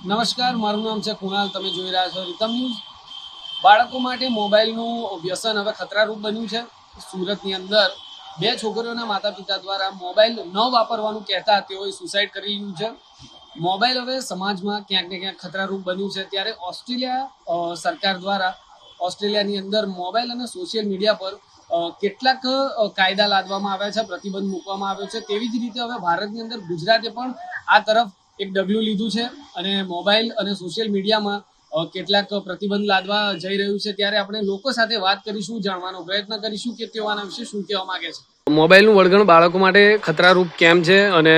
નમસ્કાર, મારું નામ છે કુણાલ. તમે જોઈ રહ્યા છો રીતમ ન્યૂઝ. બાળકો માટે મોબાઈલનું વ્યસન હવે ખતરારૂપ બન્યું છે. સુરતની અંદર બે છોકરીઓના માતા પિતા દ્વારા મોબાઈલ ન વાપરવાનું કહેતા તેઓએ સુસાઇડ કરી લીધું છે. મોબાઈલ હવે સમાજમાં ક્યાંક ને ક્યાંક ખતરારૂપ બન્યું છે. ત્યારે ઓસ્ટ્રેલિયા સરકાર દ્વારા ઓસ્ટ્રેલિયાની અંદર મોબાઈલ અને સોશિયલ મીડિયા પર કેટલાક કાયદા લાદવામાં આવ્યા છે, પ્રતિબંધ મૂકવામાં આવ્યો છે. તેવી જ રીતે હવે ભારતની અંદર ગુજરાતે પણ આ તરફ એક ડગલું લીધું છે અને મોબાઈલ અને સોશિયલ મીડિયામાં કેટલાક પ્રતિબંધ લાદવા જઈ રહ્યું છે. ત્યારે આપણે લોકો સાથે વાત કરીશું, જાણવાનો પ્રયત્ન કરીશું કે તેઓ આના વિશે શું કહેવા માંગે છે. મોબાઈલનું વળગણ બાળકો માટે ખતરારૂપ કેમ છે અને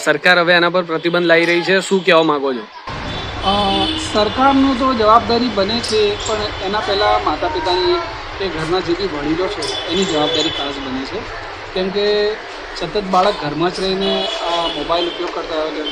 સરકાર હવે આના પર પ્રતિબંધ લાવી રહી છે, શું કહેવા માંગો છો? સરકારનું તો જવાબદારી બને છે, પણ એના પહેલાં માતા પિતાની કે ઘરના જે બી વડીલો છે એની જવાબદારી ખાસ બને છે. કેમ કે સતત બાળક ઘરમાં જ રહીને મોબાઈલ ઉપયોગ કરતા હોય છે.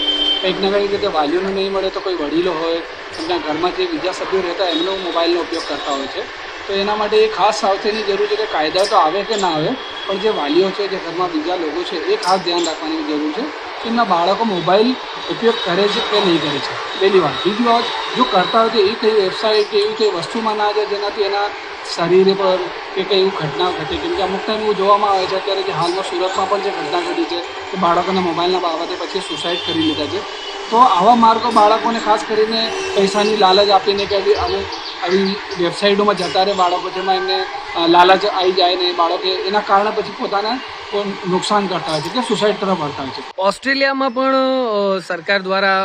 કંઈક ને કંઈક રીતે વાલીઓને નહીં મળે તો કોઈ વડીલો હોય, એમના ઘરમાં જે બીજા સભ્યો રહેતા એમનો મોબાઈલનો ઉપયોગ કરતા હોય છે. તો એના માટે એ ખાસ સાવચેતીની જરૂર છે કે કાયદા તો આવે કે ના આવે, પણ જે વાલીઓ છે, જે ઘરમાં બીજા લોકો છે, એ ખાસ ધ્યાન રાખવાની જરૂર છે કે એમના બાળકો મોબાઈલ ઉપયોગ કરે છે કે નહીં કરે છે. પહેલી વાત. બીજી વાત, જો કરતા હોય તો એ કઈ વેબસાઇટ કે એવી કઈ વસ્તુમાં ના જાય જેનાથી એના શરીર પર કે કંઈ એવું ઘટના ઘટે. કેમ કે અમુક ટાઈમ એવું જોવામાં આવે છે, અત્યારે જે હાલમાં સુરતમાં પણ જે ઘટના ઘટી છે કે બાળકોના મોબાઈલના બાબતે પછી સુસાઇડ કરી લીધા છે. તો આવા માર્ગો બાળકોને ખાસ કરીને પૈસાની લાલચ આપીને કે આવી વેબસાઇટોમાં જતા રહે બાળકો, જેમાં એમને લાલચ આવી જાય ને બાળકે એના કારણે પછી પોતાના નુકસાન કરતા હોય છે કે સુસાઇડ તરફ વળતા હોય છે. ઓસ્ટ્રેલિયામાં પણ સરકાર દ્વારા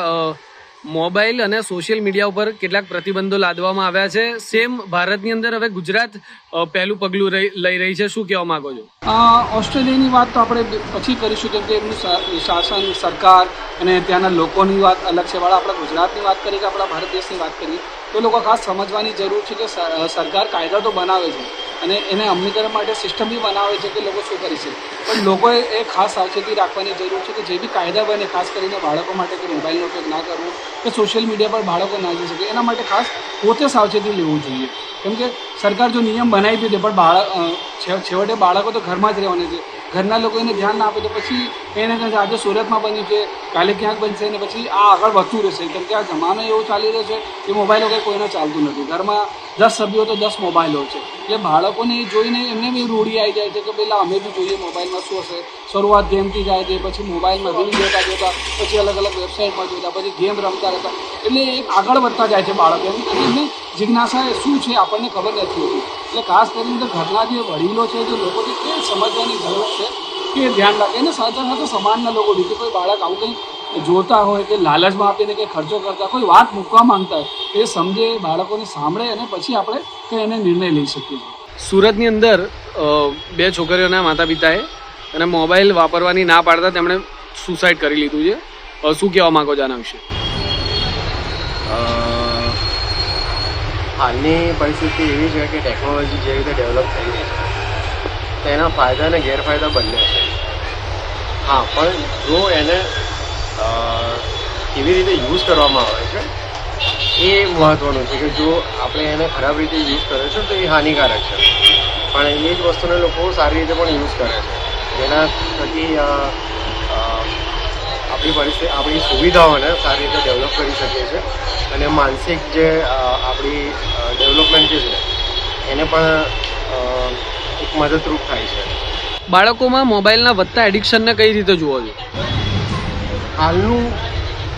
મોબાઈલ અને સોશિયલ મીડિયા ઉપર કેટલાક પ્રતિબંધો લાદવામાં આવ્યા છે. સેમ ભારતની અંદર હવે ગુજરાત પહેલું પગલું લઈ રહી છે, શું કહેવા માંગો છો? ઓસ્ટ્રેલિયાની વાત તો આપણે પછી કરીશું, કેમ કે એમનું શાસન, સરકાર અને ત્યાંના લોકોની વાત અલગ છે. આપણે ગુજરાતની વાત કરીએ કે આપણા ભારત દેશની વાત કરીએ તો લોકો ખાસ સમજવાની જરૂર છે કે સરકાર કાયદા તો બનાવે છે અને એને અમલીકરણ માટે સિસ્ટમ બી બનાવે છે કે લોકો શું કરી છે, પણ લોકોએ એ ખાસ સાવચેતી રાખવાની જરૂર છે કે જે બી કાયદા બને, ખાસ કરીને બાળકો માટે કે મોબાઈલનો ઉપયોગ ના કરવો કે સોશિયલ મીડિયા પર બાળકો ના જઈ શકે, એના માટે ખાસ પોતે સાવચેતી લેવું જોઈએ. કેમ કે સરકાર જો નિયમ બનાવી બી દે પણ છેવટે બાળકો તો ઘરમાં જ રહેવાના છે. ઘરના લોકો એને ધ્યાન ના આપે તો પછી એને કંઈ આજે સુરતમાં બન્યું છે, કાલે ક્યાંક બનશે ને પછી આ આગળ વધતું રહેશે. કેમ કે આ જમાનો એવો ચાલી રહ્યો છે કે મોબાઈલ વગર કોઈને ચાલતું નથી. ઘરમાં 10 સભ્યો તો 10 મોબાઈલ હોય છે. એટલે બાળકોને જોઈને એમને બી રૂઢી આવી જાય છે કે પેલા અમે બી જોઈએ મોબાઈલમાં શું હશે. શરૂઆત ગેમથી જાય છે, પછી મોબાઈલમાં રીલ જોતા પછી અલગ અલગ વેબસાઇટમાં જોતા, પછી ગેમ રમતા રહેતા. એટલે એ આગળ વધતા જાય છે બાળકો, અને એમને જિજ્ઞાસા શું છે આપણને ખબર નથી હોતી. એટલે ખાસ કરીને ઘરના જે વડીલો છે, જે લોકો છે, એ સમજવાની જરૂર છે કે ધ્યાન રાખે. અને સાથે સાથે સમાજના લોકો બી કે કોઈ બાળક આવું કંઈ જોતા હોય કે લાલચમાં આપીને કંઈ ખર્ચો કરતા, કોઈ વાત મૂકવા માંગતા હોય એ સમજે, બાળકોને સાંભળે અને પછી આપણે કંઈ એને નિર્ણય લઈ શકીએ છીએ. સુરતની અંદર બે છોકરીઓના માતા પિતાએ અને મોબાઈલ વાપરવાની ના પાડતા તેમણે સુસાઇડ કરી લીધું છે. શું કહેવા માંગો છો આના વિશે? હાલની પરિસ્થિતિ એવી છે કે ટેકનોલોજી જે રીતે ડેવલપ થઈ રહી છે તેના ફાયદા અને ગેરફાયદા બંને છે. હા, પણ જો એને કેવી રીતે યુઝ કરવામાં આવે છે એ મહત્ત્વનું છે. કે જો આપણે એને ખરાબ રીતે યુઝ કરે છે તો એ હાનિકારક છે, પણ એ જ વસ્તુને લોકો સારી રીતે પણ યુઝ કરે છે, જેના થકી આપણી સુવિધાઓને સારી રીતે ડેવલપ કરી શકીએ છીએ અને માનસિક જે આપણી ડેવલપમેન્ટ જે છે એને પણ એક મદદરૂપ થાય છે. બાળકોમાં મોબાઈલના વધતા એડિક્શનને કઈ રીતે જુઓ છો? હાલનું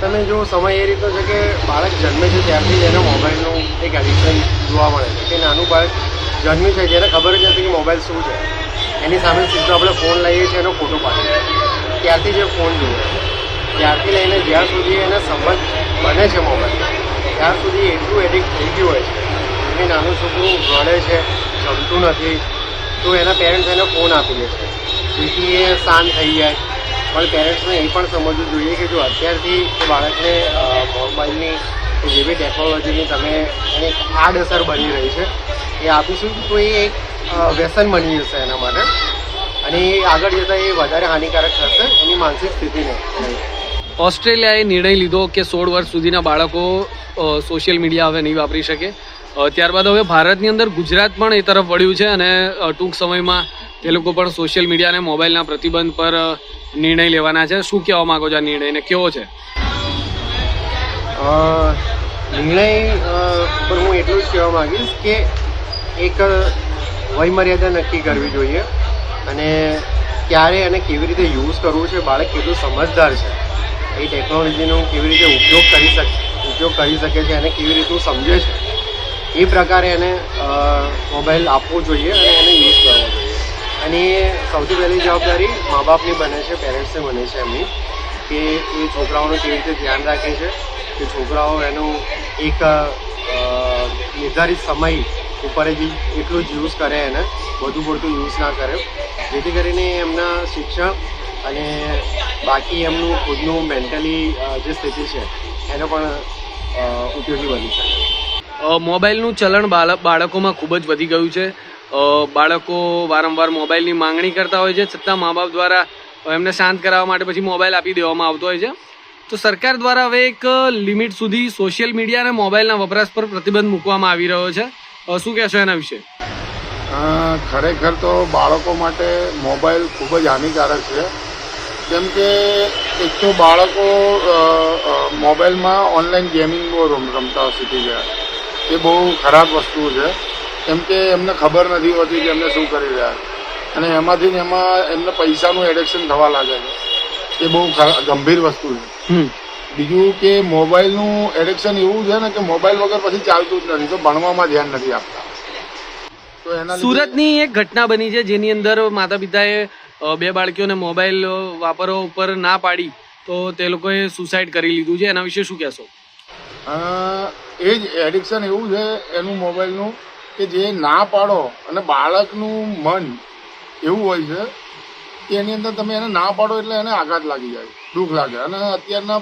તમે જો સમય એ રીતનો છે કે બાળક જન્મે છે ત્યારથી જ એને મોબાઈલનું એક એડિક્શન જોવા મળે છે. કે નાનું બાળક જન્મ્યું છે જેને ખબર જ નથી કે મોબાઈલ શું છે, એની સામે સીધો આપણે ફોન લઈએ છીએ, એનો ફોટો પાડીએ, ત્યારથી જે ફોન જોઈએ, ત્યારથી લઈને જ્યાં સુધી એને સમજ બને છે મોબાઈલ, ત્યાર સુધી એટલું એડિક્ટ થઈ ગયું હોય છે કે નાનું છોકરું રડે છે, જમતું નથી તો એના પેરેન્ટ્સ એને ફોન આપી દે છે જેથી એ શાંત થઈ જાય. પણ પેરેન્ટ્સને એ પણ સમજવું જોઈએ કે જો અત્યારથી એ બાળકને મોબાઈલની જે બી ટેકનોલોજીની તમે એની આડઅસર બની રહી છે એ આપીશું તો એ એક વ્યસન બની જશે એના માટે, અને એ આગળ જતાં એ વધારે હાનિકારક થશે એની માનસિક સ્થિતિને. ઓસ્ટ્રેલિયાએ નિર્ણય લીધો કે 16 વર્ષ સુધીના બાળકો સોશિયલ મીડિયા હવે નહીં વાપરી શકે. ત્યારબાદ હવે ભારતની અંદર ગુજરાત પણ એ તરફ વળ્યું છે અને ટૂંક સમયમાં તે લોકો પણ સોશિયલ મીડિયા અને મોબાઈલના પ્રતિબંધ પર નિર્ણય લેવાના છે. શું કહેવા માંગો છો આ નિર્ણયને, કેવો છે? નિર્ણય પર હું એટલું જ કહેવા માંગીશ કે એક વયમર્યાદા નક્કી કરવી જોઈએ અને ક્યારે અને કેવી રીતે યુઝ કરવું છે, બાળક કેટલું સમજદાર છે, એ ટેકનોલોજીનો કેવી રીતે ઉપયોગ કરી શકે છે અને કેવી રીતનું સમજે છે, એ પ્રકારે એને મોબાઈલ આપવો જોઈએ અને એને યુઝ કરવો જોઈએ. અને સૌથી પહેલી જવાબદારી મા બાપની બને છે, પેરેન્ટ્સની બને છે એમની, કે એ છોકરાઓનું કેવી રીતે ધ્યાન રાખે છે, કે છોકરાઓ એનું એક નિર્ધારિત સમય ઉપર જ એટલું જ યુઝ કરે, એને વધુ પડતું યુઝ ના કરે, જેથી કરીને એમના શિક્ષણ અને બાકી એમનું ખુદનું મેન્ટલી જે સ્થિતિ છે એને પણ ઉપયોગી બની શકે. મોબાઈલનું ચલણ બાળકોમાં ખૂબ જ વધી ગયું છે. બાળકો વારંવાર મોબાઈલની માંગણી કરતા હોય છે, છતાં મા બાપ દ્વારા એમને શાંત કરાવવા માટે પછી મોબાઈલ આપી દેવામાં આવતો હોય છે. તો સરકાર દ્વારા હવે એક લિમિટ સુધી સોશિયલ મીડિયા અને મોબાઈલના વપરાશ પર પ્રતિબંધ મૂકવામાં આવી રહ્યો છે. શું કહેશો એના વિશે? ખરેખર તો બાળકો માટે મોબાઈલ ખૂબ જ હાનિકારક છે. કેમ કે એક તો બાળકો મોબાઈલમાં ઓનલાઈન ગેમિંગ બહુ રમતા શીખી ગયા. એ બહુ ખરાબ વસ્તુ છે. કેમ કે એમને ખબર નથી હોતી કે એમને શું કરી રહ્યા છે, અને એમાંથી ને એમાં એમને પૈસાનું એડિક્શન થવા લાગે છે. એ બહુ ગંભીર વસ્તુ છે. બીજું કે મોબાઈલનું એડિક્શન એવું છે ને કે મોબાઈલ વગર પછી ચાલતું જ નથી, તો ભણવામાં ધ્યાન નથી આપતા. તો એના સુરતની એક ઘટના બની છે જેની અંદર માતા પિતાએ બે બાળકીઓને મોબાઈલ વાપરવા ઉપર ના પાડી તો તે લોકોએ સુસાઇડ કરી લીધું છે. એના વિશે શું કહેશો? એ જ એડિક્શન એવું છે એનું મોબાઈલનું કે જે ના પાડો, અને બાળકનું મન એવું હોય છે કે એની અંદર તમે એને ના પાડો એટલે એને આઘાત લાગી જાય, દુઃખ લાગે. અને અત્યારના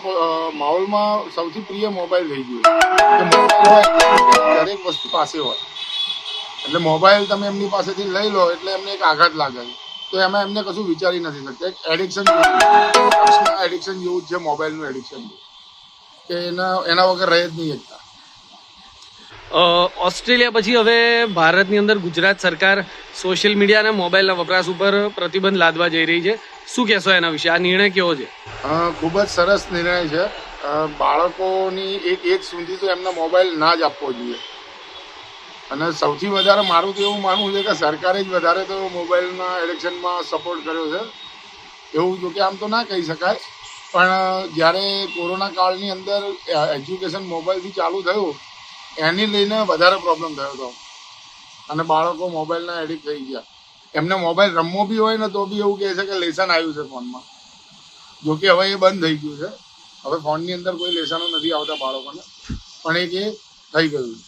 માહોલમાં સૌથી પ્રિય મોબાઈલ થઈ ગયું કે મોબાઈલ હોય દરેક વસ્તુ પાસે હોય, એટલે મોબાઈલ તમે એમની પાસેથી લઈ લો એટલે એમને એક આઘાત લાગે છે. તો એમાં એમને કશું વિચારી નથી શકતા. એક એડિક્શન એડિક્શન જેવું જ છે મોબાઈલનું એડિક્શન, કે એના વગર રહે જ નહીં શકતા. ઓસ્ટ્રેલિયા પછી હવે ભારતની અંદર ગુજરાત સરકાર સોશિયલ મીડિયા અને મોબાઈલના વપરાશ ઉપર પ્રતિબંધ લાદવા જઈ રહી છે. શું કહેશો એના વિશે? આ નિર્ણય કેવો છે? ખૂબ જ સરસ નિર્ણય છે. બાળકોની એક એજ સુધી તો એમને મોબાઈલ ના જ આપવો જોઈએ. અને સૌથી વધારે મારું તો એવું માનવું છે કે સરકારે જ વધારે તો મોબાઈલના એડિક્શનમાં સપોર્ટ કર્યો છે. એવું જો કે આમ તો ના કહી શકાય, પણ જ્યારે કોરોના કાળની અંદર એજ્યુકેશન મોબાઈલથી ચાલુ થયું એની લઈને વધારે પ્રોબ્લેમ થયો હતો, અને બાળકો મોબાઈલના એડિક્ટ થઈ ગયા. એમને મોબાઈલ રમવો બી હોય ને તો બી એવું કહે છે કે લેસન આવ્યું છે ફોનમાં. જોકે હવે એ બંધ થઈ ગયું છે. હવે ફોનની અંદર કોઈ લેસનો નથી આવતા બાળકોને, પણ એ થઈ ગયું છે.